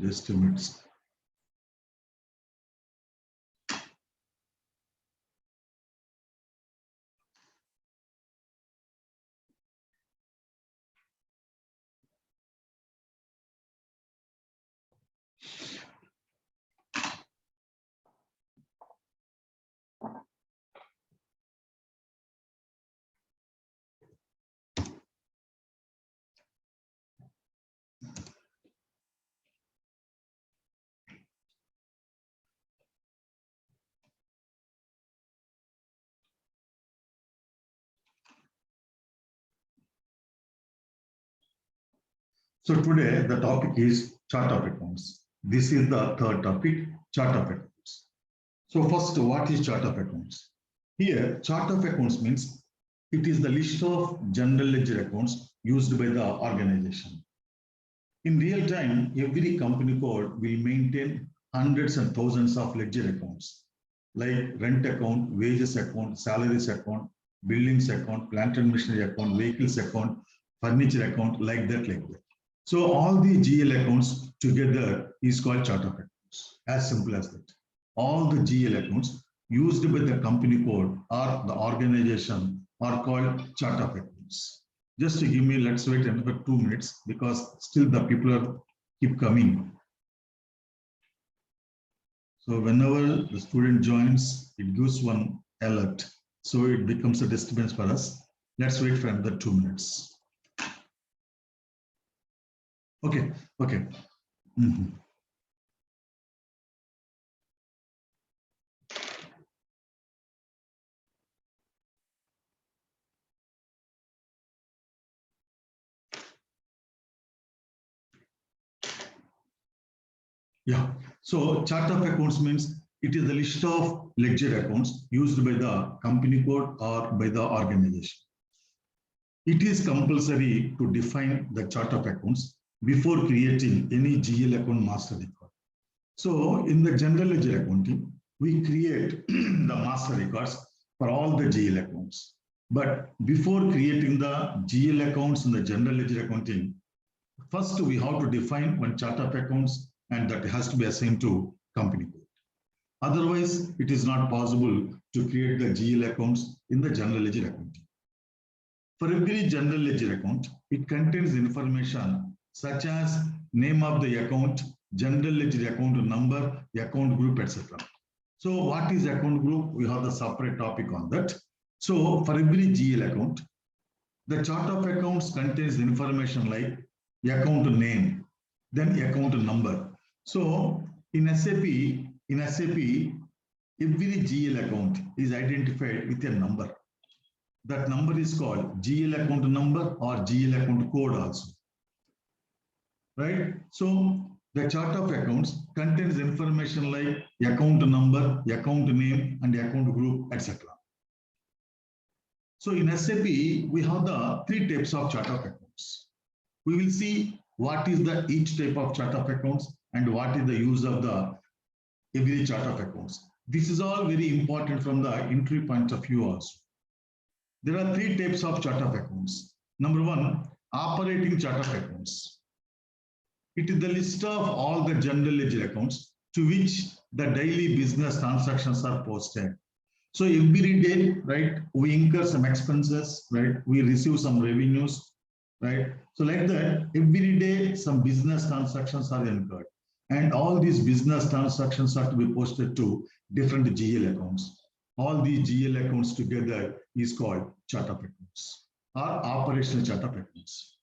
Just a minute. So today the topic is chart of accounts. This is the third topic, chart of accounts. So first, what is chart of accounts? Here, chart of accounts means it is the list of general ledger accounts used by the organization. In real time, every company code will maintain hundreds and thousands of ledger accounts like rent account, wages account, salaries account, buildings account, plant and machinery account, vehicles account, furniture account, like that. So all the GL accounts together is called chart of accounts, as simple as that. All the GL accounts used by the company code or the organization are called chart of accounts. Just to give me, let's wait another 2 minutes because still the people keep coming. So whenever the student joins, it gives one alert. So it becomes a disturbance for us. Let's wait for another 2 minutes. Okay. Yeah, so chart of accounts means it is the list of ledger accounts used by the company code or by the organization. It is compulsory to define the chart of accounts before creating any GL account master record. So in the general ledger accounting, we create the master records for all the GL accounts. But before creating the GL accounts in the general ledger accounting, first we have to define one chart of accounts, and that has to be assigned to company code. Otherwise, it is not possible to create the GL accounts in the general ledger accounting. For every general ledger account, it contains information such as name of the account, general ledger account number, account group, etc. So what is account group? We have the separate topic on that. So for every GL account, the chart of accounts contains information like account name, then account number. So in SAP, every GL account is identified with a number. That number is called GL account number or GL account code also. Right? So the chart of accounts contains information like account number, account name, and account group, etc. So in SAP, we have the 3 types of chart of accounts. We will see what is each type of chart of accounts and what is the use of the every chart of accounts. This is all very important from the entry point of view also. There are 3 types of chart of accounts. Number 1, operating chart of accounts. It is the list of all the general ledger accounts to which the daily business transactions are posted. So every day, right, we incur some expenses, right? We receive some revenues, right? So like that, every day some business transactions are incurred. And all these business transactions are to be posted to different GL accounts. All these GL accounts together is called chart of accounts or operational chart of accounts.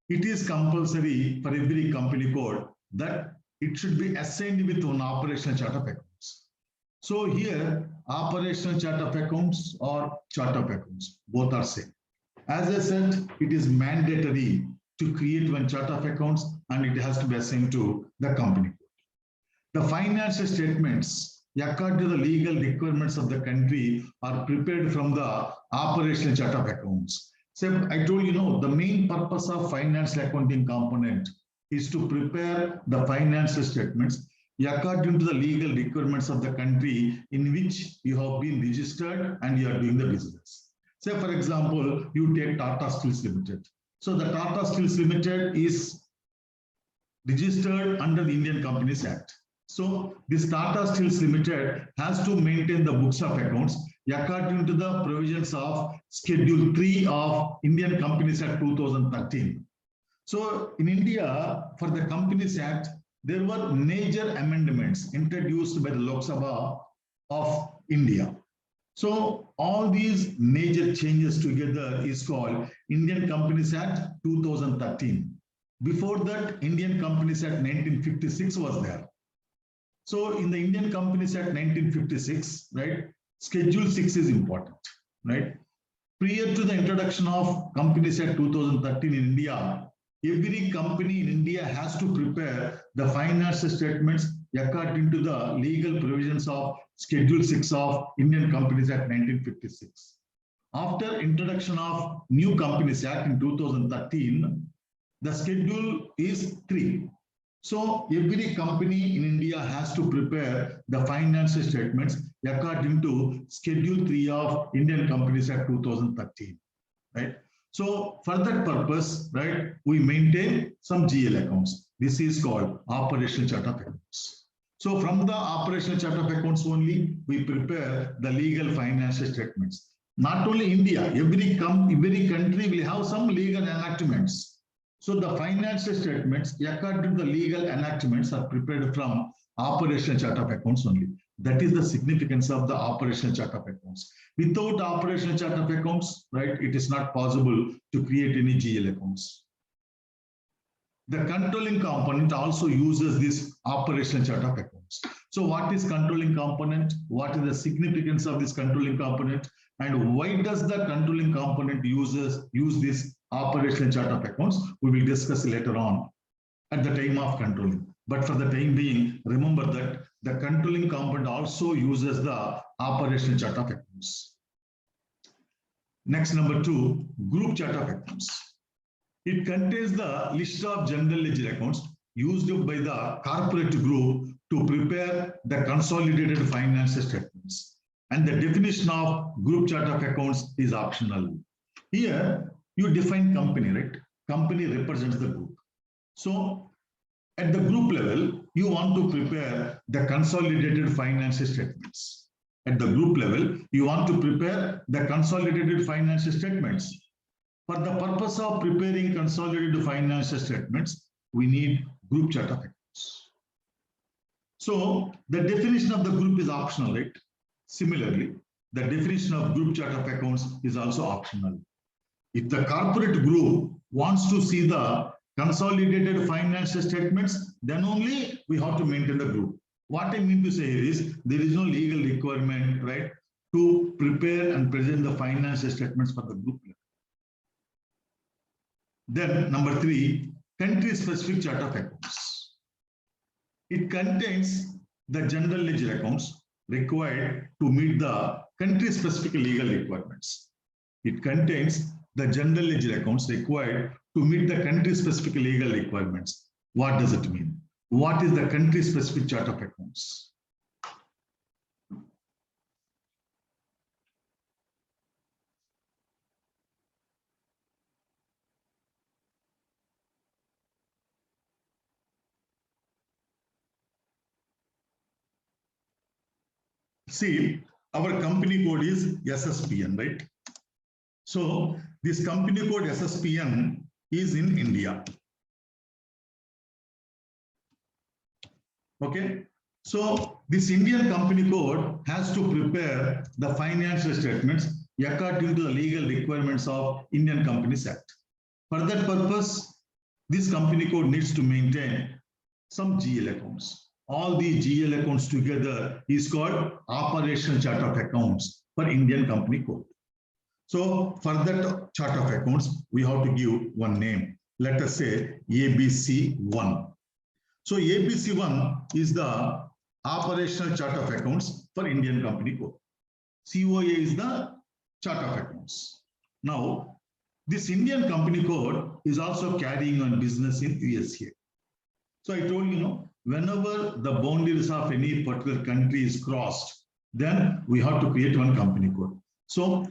It is compulsory for every company code that it should be assigned with one operational chart of accounts. So here, operational chart of accounts or chart of accounts, both are same. As I said, it is mandatory to create one chart of accounts and it has to be assigned to the company code. The financial statements, according to the legal requirements of the country, are prepared from the operational chart of accounts. So I told you, the main purpose of financial accounting component is to prepare the financial statements according to the legal requirements of the country in which you have been registered and you are doing the business. Say, for example, you take Tata Steels Limited. So the Tata Steels Limited is registered under the Indian Companies Act. So this Tata Steels Limited has to maintain the books of accounts according to the provisions of Schedule 3 of Indian Companies Act 2013. So in India, for the Companies Act, there were major amendments introduced by the Lok Sabha of India. So all these major changes together is called Indian Companies Act 2013. Before that, Indian Companies Act 1956 was there. So in the Indian Companies Act 1956, right, Schedule 6 is important, right? Prior to the introduction of Companies Act 2013 in India, every company in India has to prepare the financial statements according to the legal provisions of Schedule 6 of Indian Companies Act 1956. After introduction of new Companies Act in 2013, the schedule is 3. So every company in India has to prepare the financial statements according to Schedule 3 of Indian Companies Act 2013, right? So for that purpose, right, we maintain some GL accounts. This is called operational chart of accounts. So from the operational chart of accounts only, we prepare the legal financial statements. Not only India, every country will have some legal enactments. So the financial statements according to the legal enactments are prepared from operational chart of accounts only. That is the significance of the operational chart of accounts. Without operational chart of accounts, right, it is not possible to create any GL accounts. The controlling component also uses this operational chart of accounts. So what is controlling component? What is the significance of this controlling component? And why does the controlling component use this operational chart of accounts? We will discuss later on at the time of controlling. But for the time being, remember that the controlling component also uses the operational chart of accounts. Next, number 2, group chart of accounts. It contains the list of general ledger accounts used by the corporate group to prepare the consolidated financial statements. And the definition of group chart of accounts is optional. Here, you define company, right? Company represents the group. So at the group level, you want to prepare the consolidated financial statements. At the group level, you want to prepare the consolidated financial statements. For the purpose of preparing consolidated financial statements, we need group chart of accounts. So the definition of the group is optional, right? Similarly, the definition of group chart of accounts is also optional. If the corporate group wants to see the consolidated financial statements, then only we have to maintain the group. What I mean to say is there is no legal requirement, right, to prepare and present the financial statements for the group level. Then number 3, country-specific chart of accounts. It contains the general ledger accounts required to meet the country-specific legal requirements. It contains the general ledger accounts required to meet the country-specific legal requirements. What does it mean? What is the country-specific chart of accounts? See, our company code is SSPN, right? So this company code SSPN is in India. Okay, so this Indian company code has to prepare the financial statements according to the legal requirements of Indian Companies Act. For that purpose, this company code needs to maintain some GL accounts. All these GL accounts together is called operational chart of accounts for Indian company code. So for that chart of accounts, we have to give one name. Let us say ABC1. So ABC1 is the operational chart of accounts for Indian company code. COA is the chart of accounts. Now, this Indian company code is also carrying on business in USA. So I told you, whenever the boundaries of any particular country is crossed, then we have to create one company code. So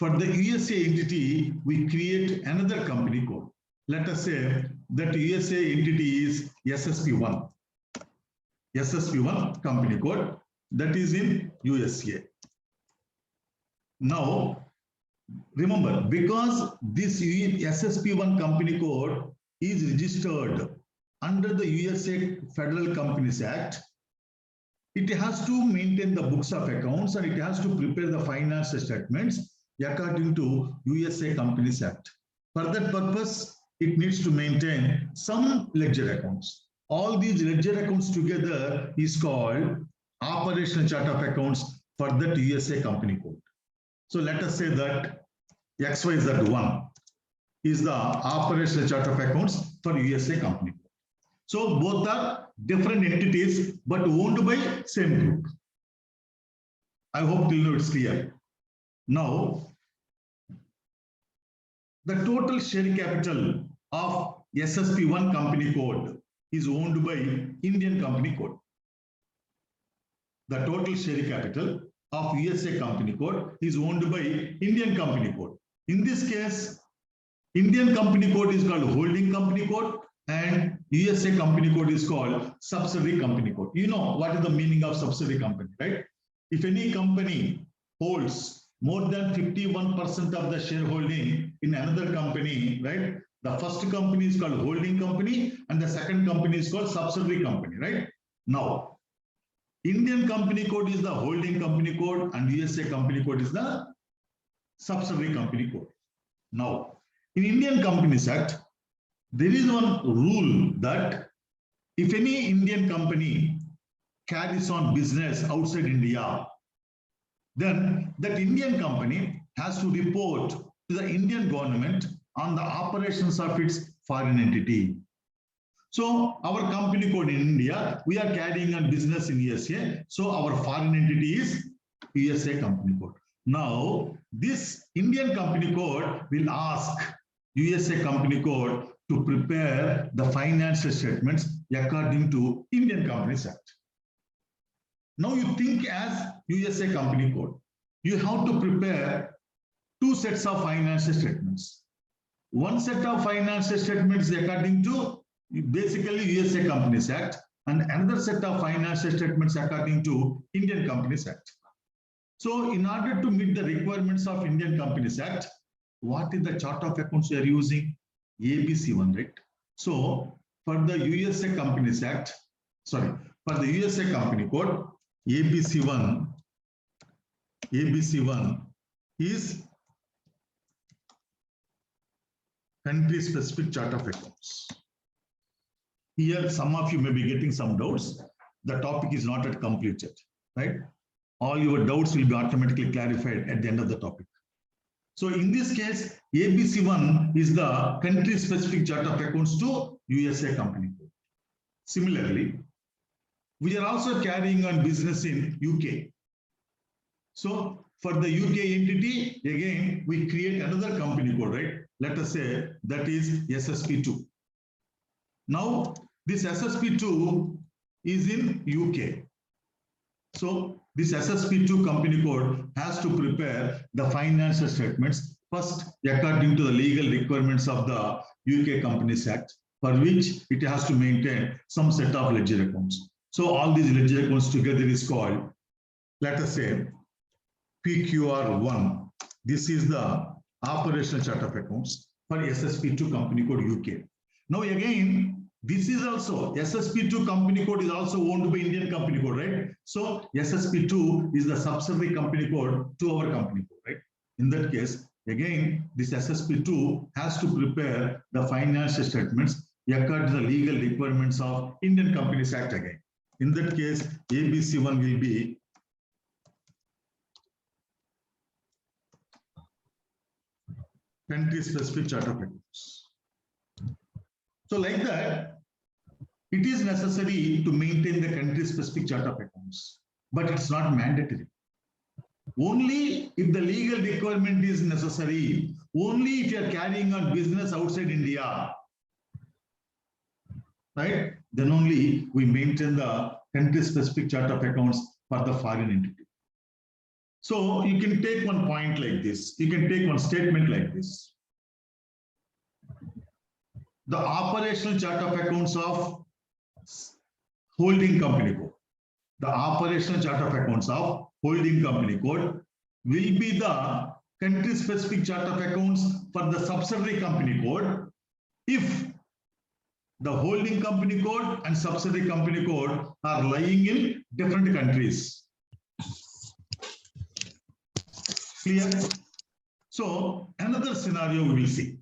for the USA entity, we create another company code. Let us say that USA entity is SSP1. SSP1 company code that is in USA. Now, remember, because this SSP1 company code is registered under the USA Federal Companies Act, it has to maintain the books of accounts and it has to prepare the financial statements according to USA Companies Act. For that purpose, it needs to maintain some ledger accounts. All these ledger accounts together is called operational chart of accounts for that USA company code. So let us say that XYZ1 is the operational chart of accounts for USA company code. So both are different entities but owned by same group. I hope till now it's clear. Now, the total share capital of SSP1 company code is owned by Indian company code. The total share capital of USA company code is owned by Indian company code. In this case, Indian company code is called holding company code and USA company code is called subsidiary company code. You know what is the meaning of subsidiary company, right? If any company holds more than 51% of the shareholding in another company, right? The first company is called holding company and the second company is called subsidiary company, right? Now, Indian company code is the holding company code and USA company code is the subsidiary company code. Now, in Indian Companies Act, there is one rule that if any Indian company carries on business outside India, then that Indian company has to report to the Indian government on the operations of its foreign entity. So our company code in India, we are carrying on business in USA. So our foreign entity is USA company code. Now, this Indian company code will ask USA company code to prepare the financial statements according to Indian Companies Act. Now you think as USA company code, you have to prepare two sets of financial statements. One set of financial statements according to basically USA Companies Act and another set of financial statements according to Indian Companies Act. So in order to meet the requirements of Indian Companies Act, what is the chart of accounts you are using? ABC1, right? So for the USA Companies Act, sorry, for the USA company code, ABC1 is country specific chart of accounts. Here, some of you may be getting some doubts. The topic is not yet completed, right? All your doubts will be automatically clarified at the end of the topic. So in this case, ABC1 is the country specific chart of accounts to USA company code. Similarly, we are also carrying on business in UK. So for the UK entity, again, we create another company code, right? Let us say that is SSP2. Now, this SSP2 is in UK. So this SSP2 company code has to prepare the financial statements first according to the legal requirements of the UK Companies Act, for which it has to maintain some set of ledger accounts. So all these ledger accounts together is called, let us say, PQR1. This is the operational chart of accounts for SSP2 company code UK. Now again, this is also SSP2 company code is also owned by Indian company code, right? So SSP2 is the subsidiary company code to our company code, right? In that case, again, this SSP2 has to prepare the financial statements according to the legal requirements of Indian Companies Act again. In that case, ABC1 will be country specific chart of accounts. So like that, it is necessary to maintain the country specific chart of accounts, but it's not mandatory. Only if the legal requirement is necessary, only if you are carrying on business outside India, right? Then only we maintain the country specific chart of accounts for the foreign entity. So you can take one point like this. You can take one statement like this. The operational chart of accounts of holding company code. The operational chart of accounts of holding company code will be the country-specific chart of accounts for the subsidiary company code if the holding company code and subsidiary company code are lying in different countries. Clear? So another scenario we will see.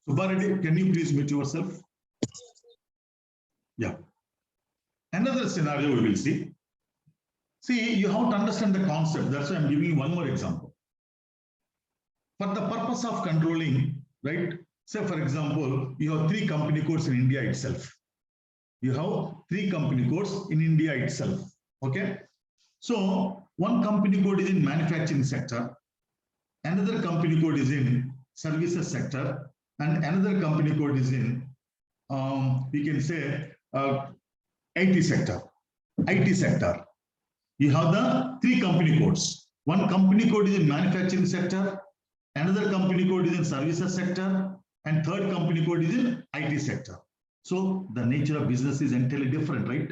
Subhareddy, can you please mute yourself? Yeah. Another scenario we will see. See, you have to understand the concept. That's why I'm giving you one more example. For the purpose of controlling, right? Say, for example, you have 3 company codes in India itself. You have 3 company codes in India itself. Okay. So one company code is in manufacturing sector, another company code is in services sector, and another company code is in, we can say, IT sector. IT sector. You have the 3 company codes. One company code is in manufacturing sector, another company code is in services sector, and third company code is in IT sector. So the nature of business is entirely different, right?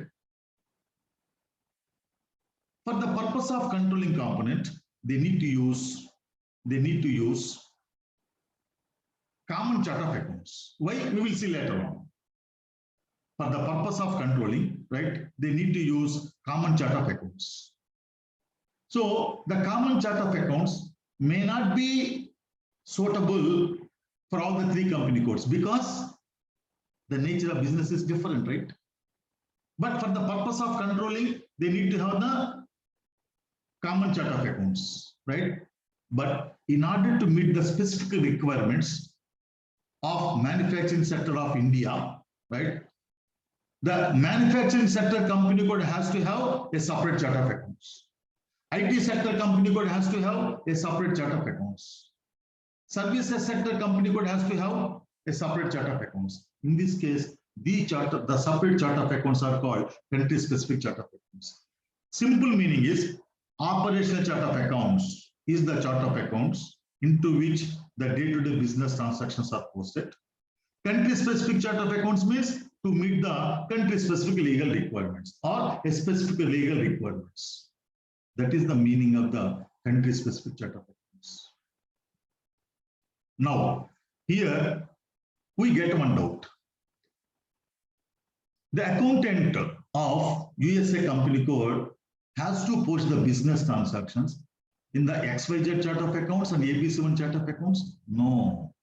For the purpose of controlling component, they need to use common chart of accounts. Why? We will see later on. For the purpose of controlling, right, they need to use common chart of accounts. So the common chart of accounts may not be suitable for all the 3 company codes because the nature of business is different, right? But for the purpose of controlling, they need to have the common chart of accounts, right? But in order to meet the specific requirements of manufacturing sector of India, right? The manufacturing sector company code has to have a separate chart of accounts. IT sector company code has to have a separate chart of accounts. Services sector company code has to have a separate chart of accounts. In this case, the separate chart of accounts are called country-specific chart of accounts. Simple meaning is operational chart of accounts is the chart of accounts into which the day-to-day business transactions are posted. Country-specific chart of accounts means to meet the country-specific legal requirements or a specific legal requirements. That is the meaning of the country-specific chart of accounts. Now, here we get one doubt. The accountant of USA company code has to post the business transactions in the XYZ chart of accounts and ABC1 chart of accounts? No.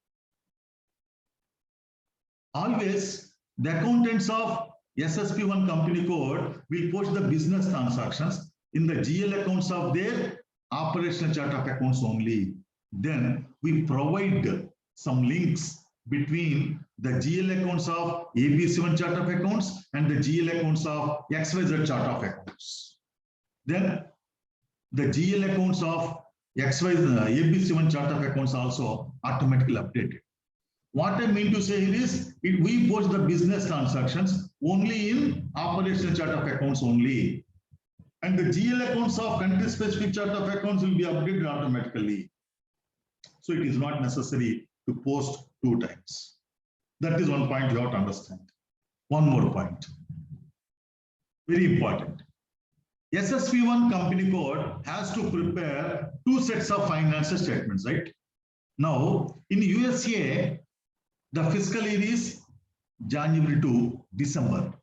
Always, the accountants of SSP1 company code will post the business transactions in the GL accounts of their operational chart of accounts only. Then we provide some links between the GL accounts of ABC1 chart of accounts and the GL accounts of XYZ chart of accounts. Then the GL accounts of XYZ ABC1 chart of accounts also automatically updated. What I mean to say is, we post the business transactions only in operational chart of accounts only. And the GL accounts of country-specific chart of accounts will be updated automatically. So it is not necessary to post 2 times. That is one point you have to understand. One more point. Very important. SSP1 company code has to prepare 2 sets of financial statements, right? Now, in USA, the fiscal year is January to December.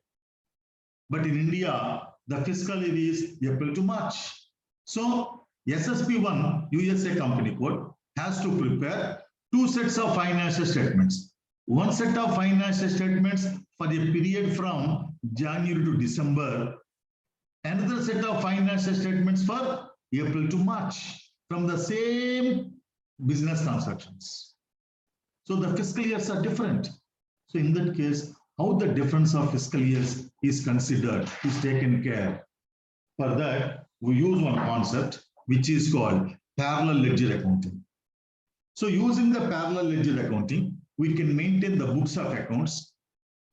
But in India, the fiscal year is April to March. So, SSP1 USA company code has to prepare 2 sets of financial statements. One set of financial statements for the period from January to December. Another set of financial statements for April to March from the same business transactions. So the fiscal years are different. So in that case, how the difference of fiscal years is considered, is taken care. For that, we use one concept which is called parallel ledger accounting. So using the parallel ledger accounting, we can maintain the books of accounts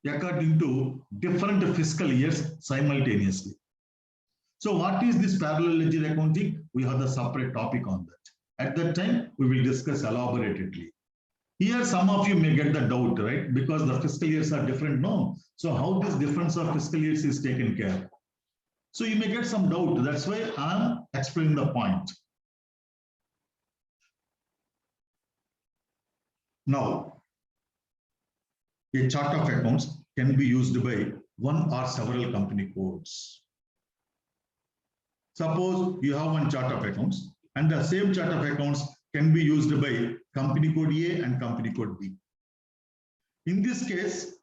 according to different fiscal years simultaneously. So what is this parallel ledger accounting? We have a separate topic on that. At that time, we will discuss elaborately. Here, some of you may get the doubt, right? Because the fiscal years are different. No. So how this difference of fiscal years is taken care? So you may get some doubt. That's why I'm explaining the point. Now, a chart of accounts can be used by one or several company codes. Suppose you have one chart of accounts, and the same chart of accounts can be used by company code A and company code B. In this case,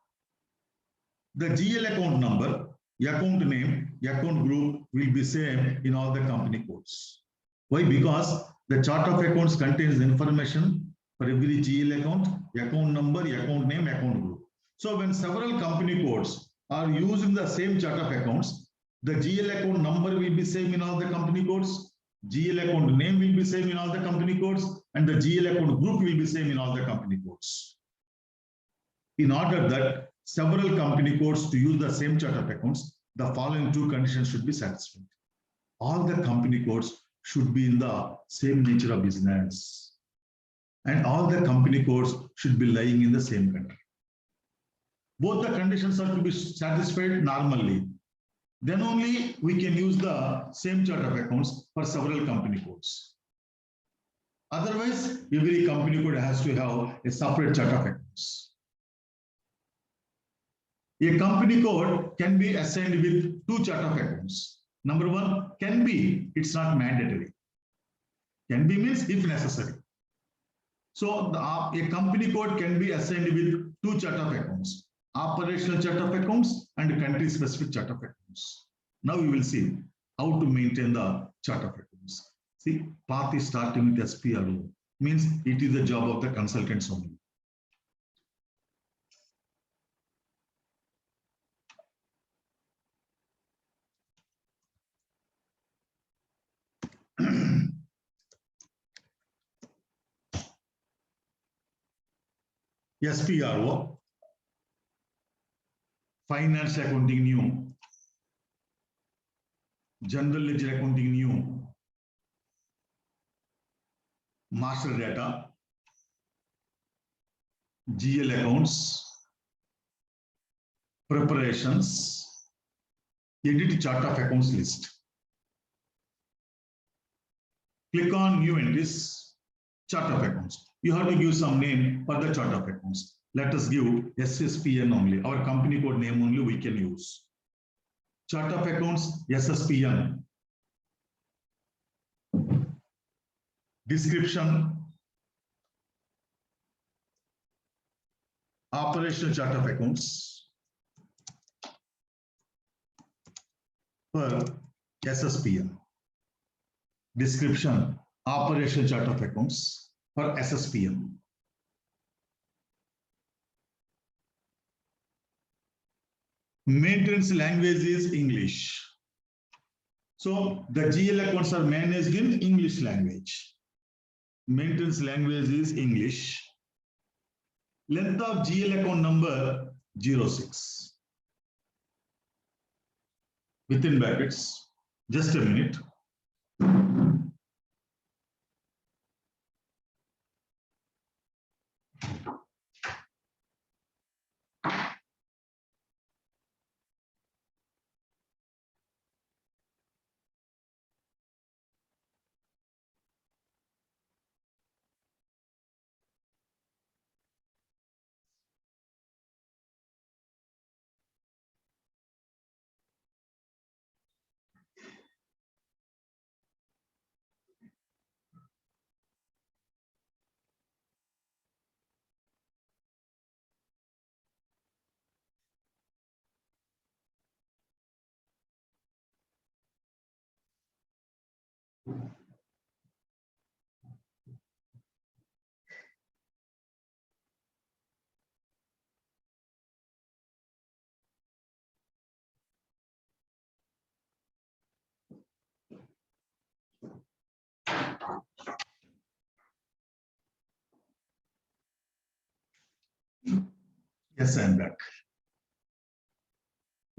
the GL account number, account name, account group will be same in all the company codes. Why? Because the chart of accounts contains information for every GL account, account number, account name, account group. So when several company codes are used in the same chart of accounts, the GL account number will be same in all the company codes, GL account name will be same in all the company codes, and the GL account group will be same in all the company codes. In order that several company codes to use the same chart of accounts, the following two conditions should be satisfied. All the company codes should be in the same nature of business, and all the company codes should be lying in the same country. Both the conditions are to be satisfied normally. Then only we can use the same chart of accounts for several company codes. Otherwise, every company code has to have a separate chart of accounts. A company code can be assigned with two chart of accounts. Number one, can be, it's not mandatory. Can be means if necessary. So a company code can be assigned with two chart of accounts, operational chart of accounts and country specific chart of accounts. Now you will see how to maintain the chart of accounts. See, path is starting with SPRO, means it is the job of the consultants only. SPRO, finance accounting new, general ledger accounting new, master data, GL accounts, preparations, edit chart of accounts list. Click on new entries, chart of accounts. You have to give some name for the chart of accounts. Let us give SSPN only. Our company code name only we can use. Chart of accounts, SSPN. Description, operational chart of accounts for SSPN. Description, operational chart of accounts for SSPN. Maintenance language is English. So the GL accounts are managed in English language. Maintenance language is English. Length of GL account number 06. Within brackets, just a minute. Yes, I am back.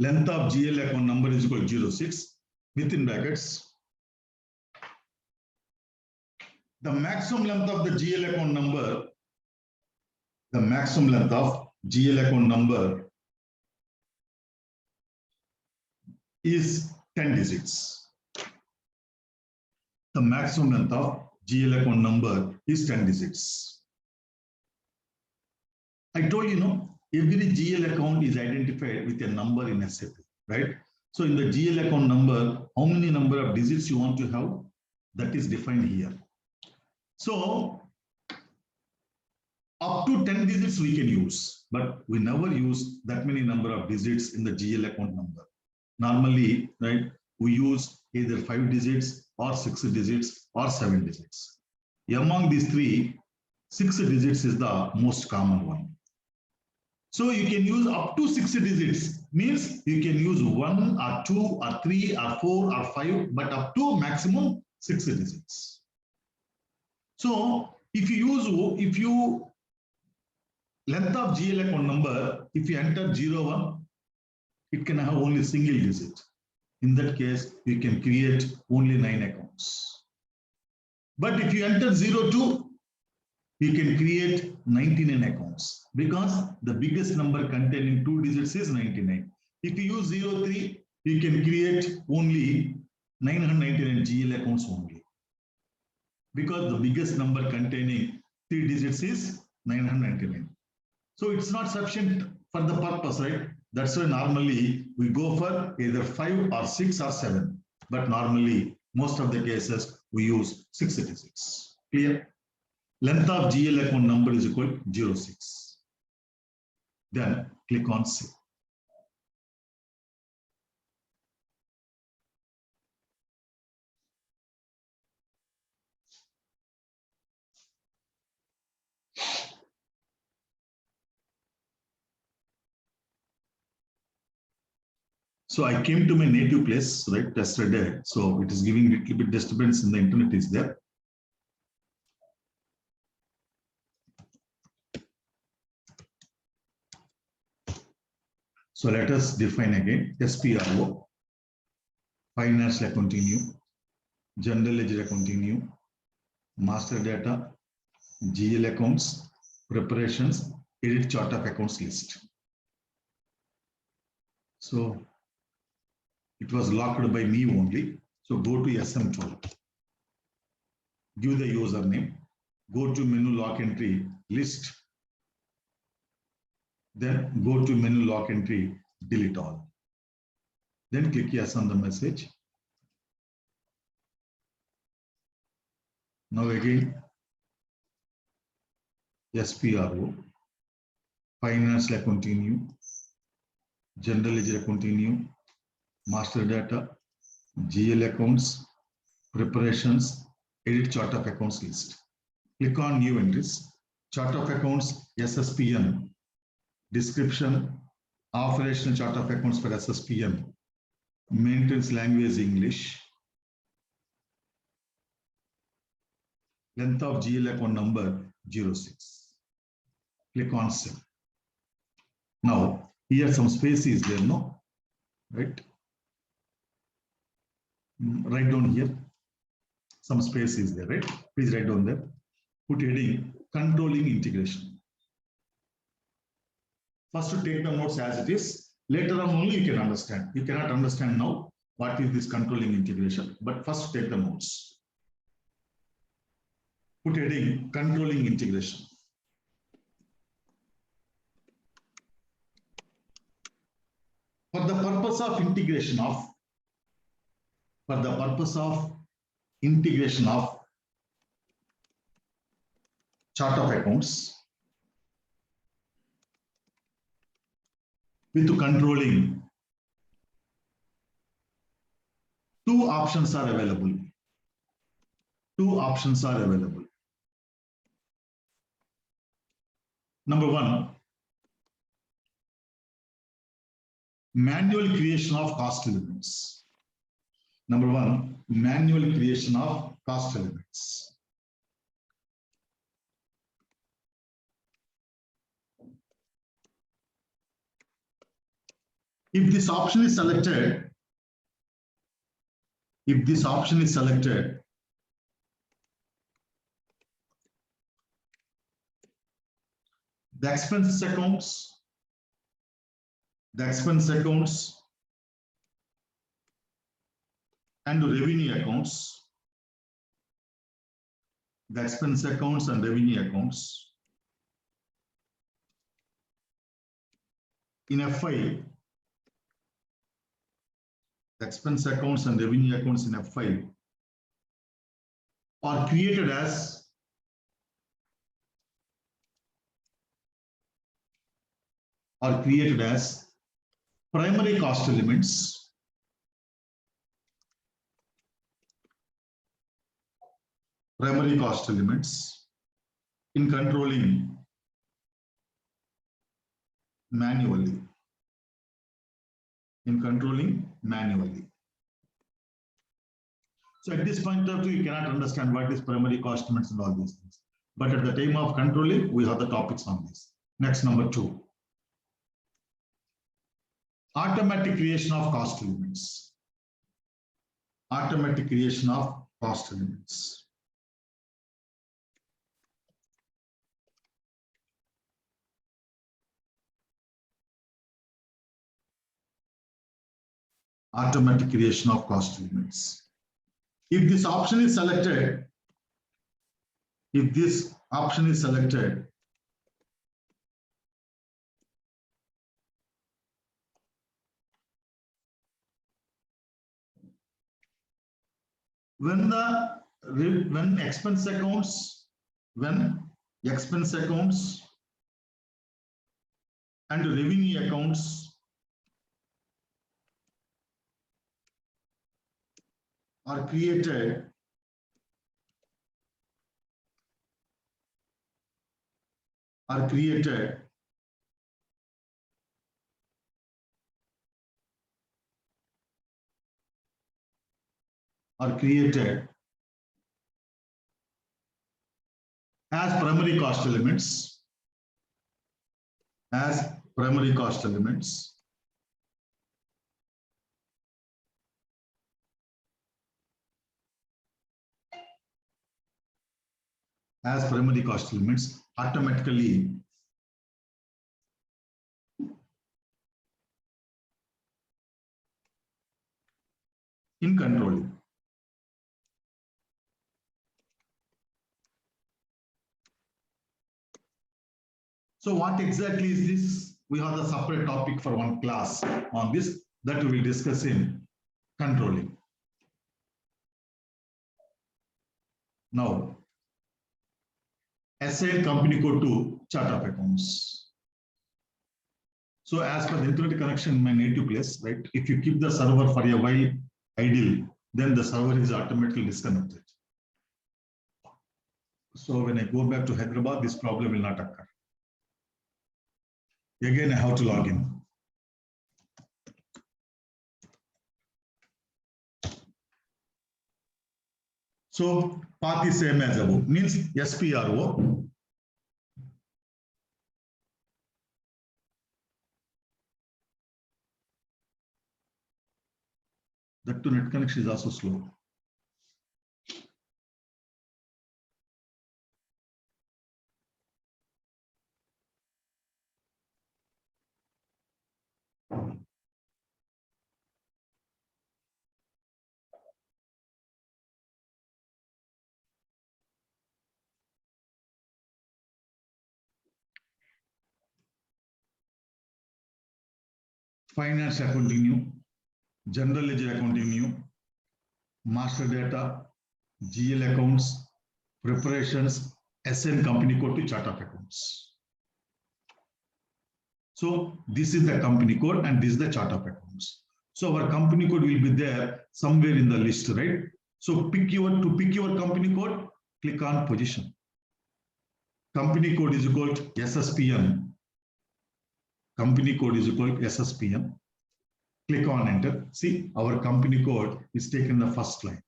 Length of GL account number is equal to 06. Within brackets, the maximum length of the GL account number the maximum length of GL account number is 10 digits. The maximum length of GL account number is 10 digits. I told you, every GL account is identified with a number in SAP, right? So in the GL account number, how many number of digits you want to have, that is defined here. So up to 10 digits we can use, but we never use that many number of digits in the GL account number. Normally, right, we use either 5 digits or 6 digits or 7 digits. Among these three, 6 digits is the most common one. So you can use up to 6 digits, means you can use 1 or 2 or 3 or 4 or 5, but up to maximum 6 digits. So if you length of GL account number, if you enter 01, it can have only single digit. In that case, you can create only 9 accounts. But if you enter 02, you can create 99 accounts because the biggest number containing 2 digits is 99. If you use 03, you can create only 999 GL accounts only because the biggest number containing 3 digits is 999. So it's not sufficient for the purpose, right? That's why normally we go for either 5 or 6 or 7. But normally, most of the cases, we use 6 digits. Clear? Length of GL account number is equal to 06. Then click on Save. So I came to my native place, right, yesterday. So it is giving a little bit disturbance in the internet is there. So let us define again SPRO, financial accounting new, general ledger accounting new, master data, GL accounts, preparations, edit chart of accounts list. So it was locked by me only. So go to SM tool, give the username, go to menu lock entry list, then go to menu lock entry, delete all. Then click yes on the message. Now again, SPRO, financial accounting new, general ledger accounting new, master data, GL accounts, preparations, edit chart of accounts list. Click on new entries, chart of accounts, SSPN, description, operational chart of accounts for SSPN, maintenance language English, length of GL account number 06. Click on Save. Now, here some space is there, no? Right? Write down here. Some space is there, right? Please write down there. Put heading controlling integration. First, to take the notes as it is. Later on only you can understand. You cannot understand now what is this controlling integration, but first take the notes. Put heading controlling integration. For the purpose of integration of chart of accounts with controlling, 2 options are available. 2 options are available. Number 1, manual creation of cost elements. Number 1, manual creation of cost elements. If this option is selected, the expenses accounts, the expense accounts, and revenue accounts, the expense accounts and revenue accounts. In F5, the expense accounts and revenue accounts in F5 are created as primary cost elements, in controlling manually. So at this point of view, you cannot understand what is primary cost elements and all these things. But at the time of controlling, we have the topics on this. Next, number 2. Automatic creation of cost elements. Automatic creation of cost elements. Automatic creation of cost elements. If this option is selected, when expense accounts and revenue accounts are created as primary cost elements, automatically in controlling. So what exactly is this? We have a separate topic for one class on this that we will discuss in controlling. Now, assign company code to chart of accounts. So as per the internet connection in my native place, right? If you keep the server for a while idle, then the server is automatically disconnected. So when I go back to Hyderabad, this problem will not occur. Again, I have to log in. So path is same as above, means SPRO. That to net connection is also slow. Finance accounting new, general ledger accounting new, master data, GL accounts, preparations, SN company code to chart of accounts. So this is the company code and this is the chart of accounts. So our company code will be there somewhere in the list, right? So to pick your company code, click on position. Company code is equal to SSPN. Company code is equal to SSPN. Click on enter. See, our company code is taken the first line.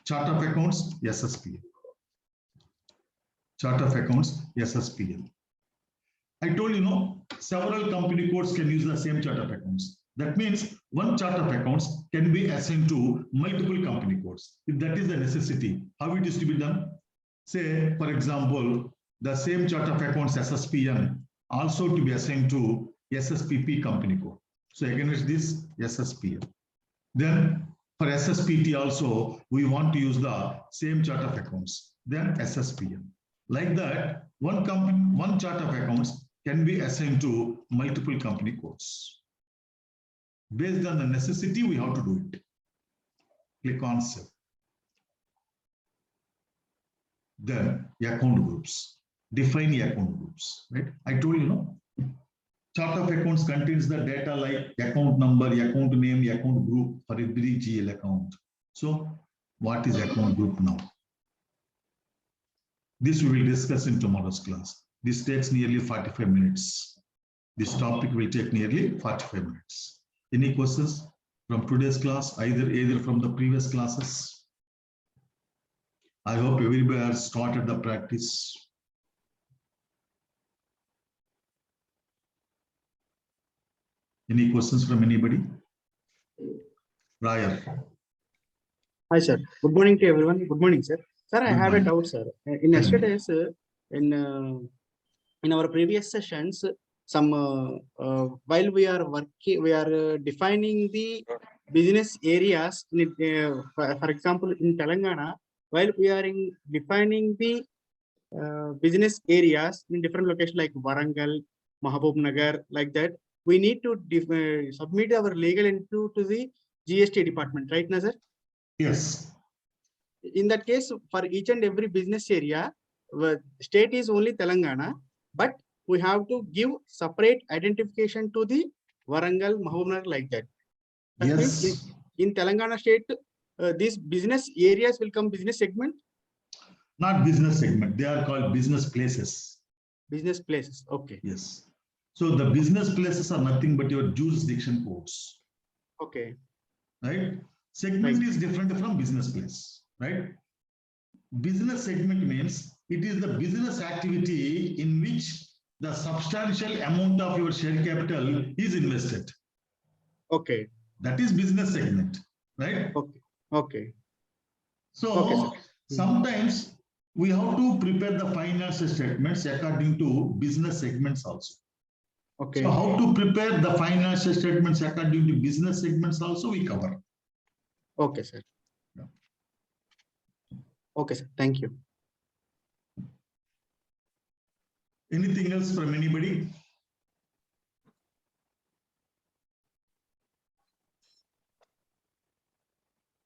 Chart of accounts, SSPN. Chart of accounts, SSPN. I told you, several company codes can use the same chart of accounts. That means one chart of accounts can be assigned to multiple company codes. If that is the necessity, how it is to be done? Say, for example, the same chart of accounts SSPN also to be assigned to SSPP company code. So against this SSPL. Then for SSPT also, we want to use the same chart of accounts, then SSPL. Like that, one chart of accounts can be assigned to multiple company codes. Based on the necessity, we have to do it. Click on Save. Then account groups. Define account groups, right? I told you, no? Chart of accounts contains the data like account number, account name, account group for every GL account. So what is account group now? This we will discuss in tomorrow's class. This takes nearly 45 minutes. This topic will take nearly 45 minutes. Any questions from today's class, either from the previous classes? I hope everybody has started the practice. Any questions from anybody? Raya. Hi, sir. Good morning to everyone. Good morning, sir. Sir, I had a doubt, sir. In yesterday's, in our previous sessions, while we are working, we are defining the business areas. For example, in Telangana, while we are defining the business areas in different locations like Warangal, Mahabub Nagar, like that, we need to submit our legal entity to the GST department, right, Nazar? Yes. In that case, for each and every business area, state is only Telangana, but we have to give separate identification to the Warangal, Mahabubnagar, like that. That yes. means in Telangana state, these business areas will come business segment? Not business segment. They are called business places. Business places. Okay. Yes. So the business places are nothing but your jurisdiction codes. Okay. Right? Segment is different from business place. Right? Business segment means it is the business activity in which the substantial amount of your share capital is invested. Okay. That is business segment. Right? Okay. Okay. So okay, sometimes we have to prepare the financial statements according to business segments also. Okay. So how to prepare the financial statements according to business segments also we cover. Okay, sir. Yeah. Okay, sir. Thank you. Anything else from anybody?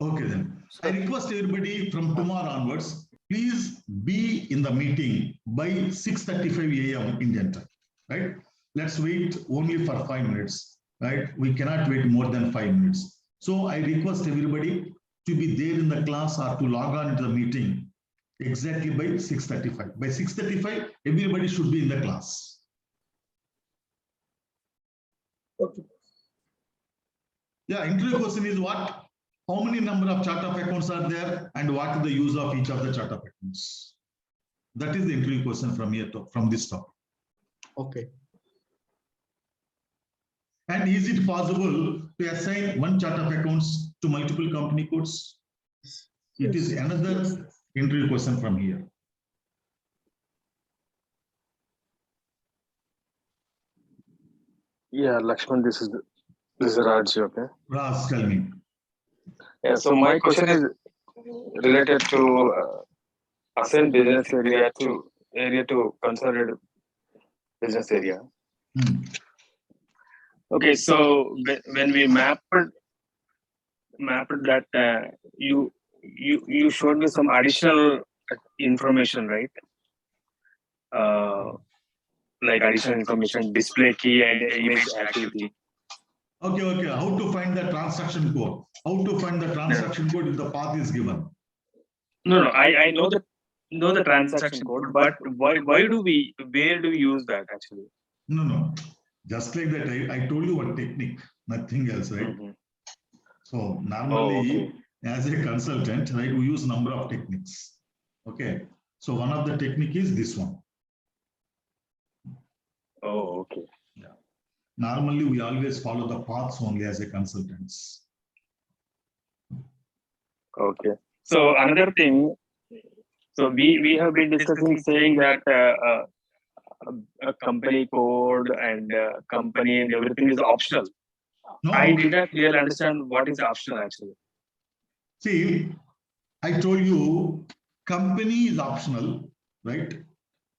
Okay then. I request everybody from tomorrow onwards, please be in the meeting by 6:35 a.m. Indian time. Right? Let's wait only for 5 minutes. Right? We cannot wait more than 5 minutes. So I request everybody to be there in the class or to log on into the meeting exactly by 6:35. By 6:35, everybody should be in the class. Okay. Yeah, interview question is what? How many number of chart of accounts are there and what is the use of each of the chart of accounts? That is the interview question from here from this topic. Okay. And is it possible to assign one chart of accounts to multiple company codes? It is another interview question from here. Yeah, Lakshman, this is Raj, okay? Raj, tell me. Yeah, so my question is related to assign business area to consolidated business area. Okay, so when we mapped that, you showed me some additional information, right? Like additional information, display key and image activity. Okay. How to find the transaction code? How to find the transaction code if the path is given? No, I know the transaction code, but where do we use that actually? No. Just like that, I told you one technique, nothing else, right? So normally, as a consultant, right, we use number of techniques. Okay. So one of the technique is this one. Oh, okay. Yeah. Normally, we always follow the paths only as a consultants. Okay. So another thing, so we have been discussing saying that company code and company and everything is optional. No, I did not clearly understand what is optional actually. see, I told you company is optional, right?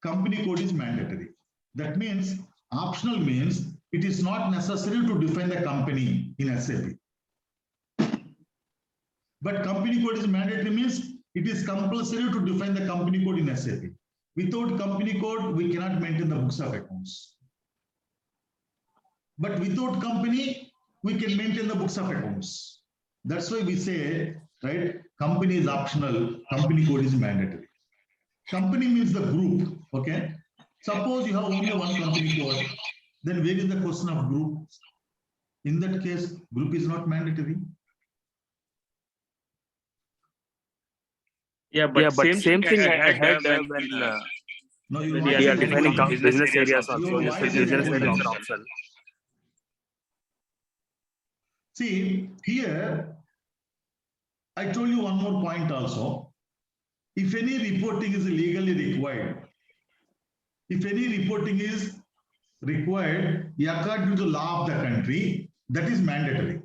Company code is mandatory. That means optional means it is not necessary to define the company in SAP. But company code is mandatory means it is compulsory to define the company code in SAP. Without company code, we cannot maintain the books of accounts. But without company, we can maintain the books of accounts. That's why we say, right, company is optional, company code is mandatory. Company means the group, okay? Suppose you have only one company code, then where is the question of group? In that case, group is not mandatory. Yeah, but same thing I had when No, we are defining business areas also. You said business areas are optional. See, here, I told you one more point also. If any reporting is legally required, according to the law of the country, that is mandatory.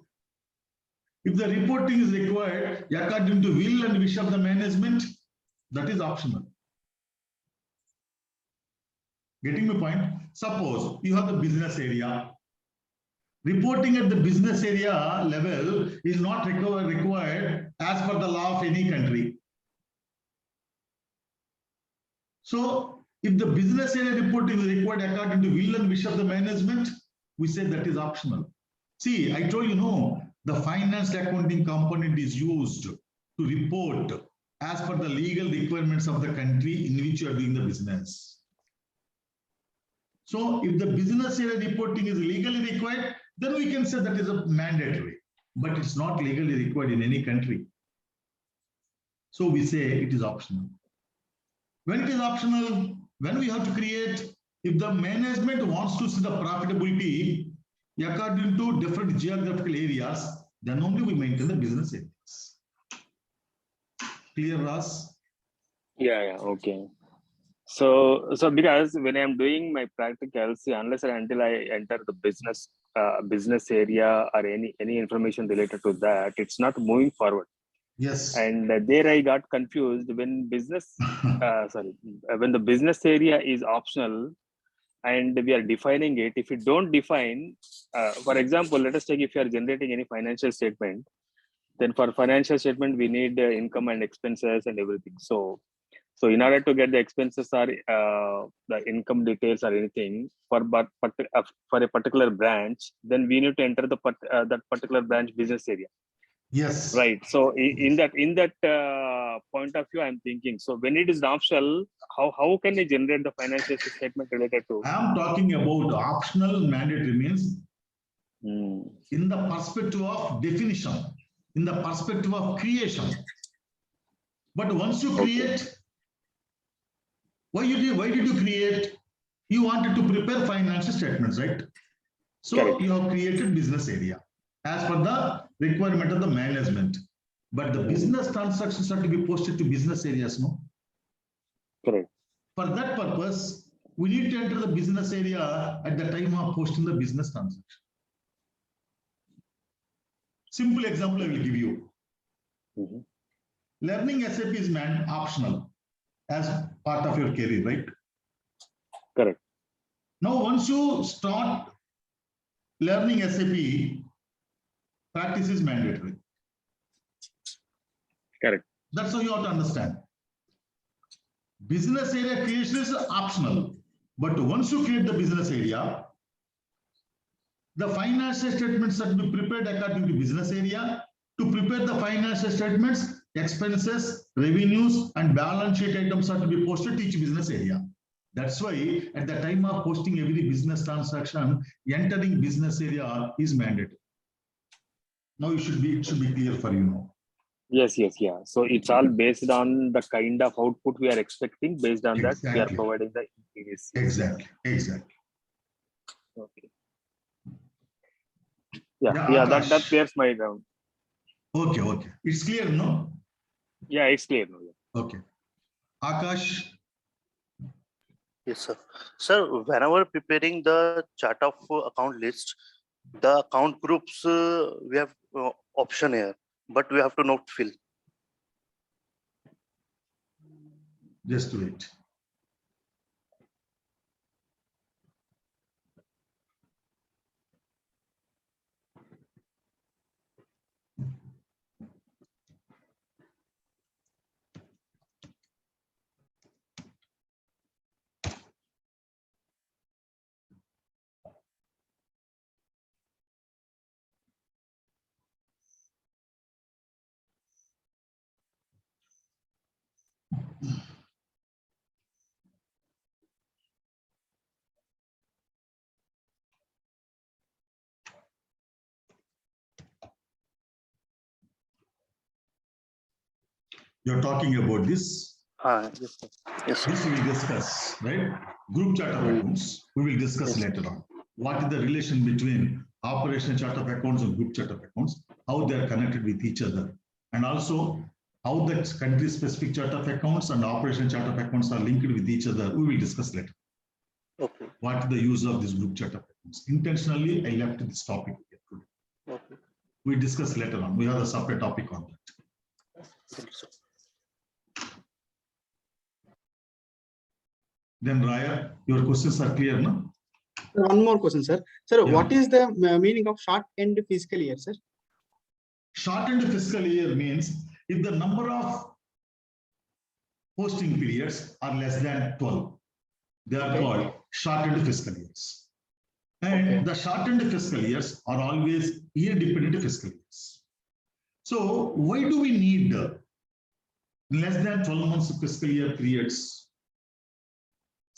If the reporting is required according to will and wish of the management, that is optional. Getting my point? Suppose you have the business area. Reporting at the business area level is not required as per the law of any country. So, if the business area reporting is required according to will and wish of the management, we say that is optional. See, I told you, no, the finance accounting component is used to report as per the legal requirements of the country in which you are doing the business. So, if the business area reporting is legally required, then we can say that is a mandatory, but it's not legally required in any country. So, we say it is optional. When it is optional, when we have to create, if the management wants to see the profitability according to different geographical areas, then only we maintain the business areas. Clear, Ras? Yeah, okay. So because when I'm doing my practicals, unless and until I enter the business area or any information related to that, it's not moving forward. Yes. And there I got confused when when the business area is optional and we are defining it. If you don't define, for example, let us take if you are generating any financial statement, then for financial statement we need income and expenses and everything. So in order to get the expenses or the income details or anything for a particular branch, then we need to enter that particular branch business area. Yes. Right. So in that point of view, I'm thinking. So when it is optional, how can I generate the financial statement related to? I am talking about optional mandatory means in the perspective of definition, in the perspective of creation. But once you create, why did you create? You wanted to prepare financial statements, right? So Correct. You have created business area as per the requirement of the management. But the business transactions are to be posted to business areas, no? Correct. For that purpose, we need to enter the business area at the time of posting the business transaction. Simple example I will give you. Learning SAP is optional as part of your career, right? Correct. Now, once you start learning SAP, practice is mandatory. Correct. That's how you have to understand. Business area creation is optional, but once you create the business area, the financial statements that be prepared according to business area. To prepare the financial statements, expenses, revenues, and balance sheet items are to be posted to each business area. That's why at the time of posting every business transaction, entering business area is mandatory. Now it should be clear for you now. Yes, yeah. So it's all based on the kind of output we are expecting. Based on that, we are Exactly. providing the increase. Exactly. Okay. Yeah. That clears my ground. Okay. It's clear, no? Yeah, it's clear now. Okay. Akash. Yes, sir. Sir, whenever preparing the chart of account list, the account groups we have option here, but we have to not fill. Just wait. You're talking about this. Yes, sir. Yes, sir. This we will discuss, right? Group chart of accounts, we will discuss later on. What is the relation between operational chart of accounts and group chart of accounts, how they are connected with each other, and also how the country specific chart of accounts and operational chart of accounts are linked with each other. We will discuss later. Okay. What is the use of this group chart of accounts? Intentionally, I left this topic here today. Okay. We discuss later on. We have a separate topic on that. Thank you, sir. Then Raya, your questions are clear, no? One more question, sir. Sir, Yeah. what is the meaning of short end fiscal year, sir? Shortened fiscal year means if the number of posting periods are less than 12, they are called shortened fiscal years. And the shortened fiscal years are always year-dependent fiscal years. So why do we need less than 12 months fiscal year periods?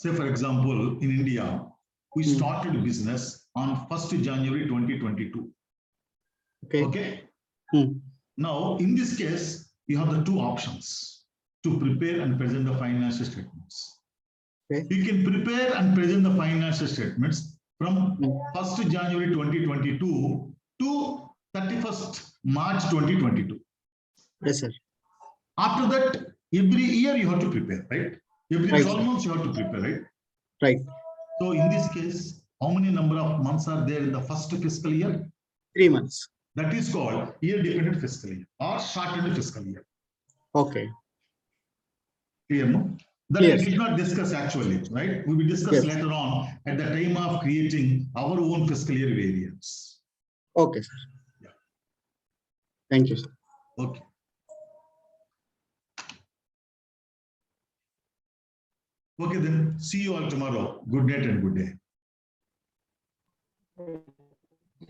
Say, for example, in India, we started business on 1st January 2022. Okay. Now, in this case, you have the two options to prepare and present the financial statements. You can prepare and present the financial statements from 1st January 2022 to 31st March 2022. Yes, sir. After that, every year you have to prepare, right? Every 12 months you have to prepare, right? Right. So in this case, how many number of months are there in the first fiscal year? 3 months. That is called year-dependent fiscal year or shortened fiscal year. Okay. Clear, no? That Yes. we did not discuss actually, right? We will discuss later on at the time of creating our own fiscal year variance. Okay, sir. Yeah. Thank you, sir. Okay. Okay, then see you all tomorrow. Good night and good day.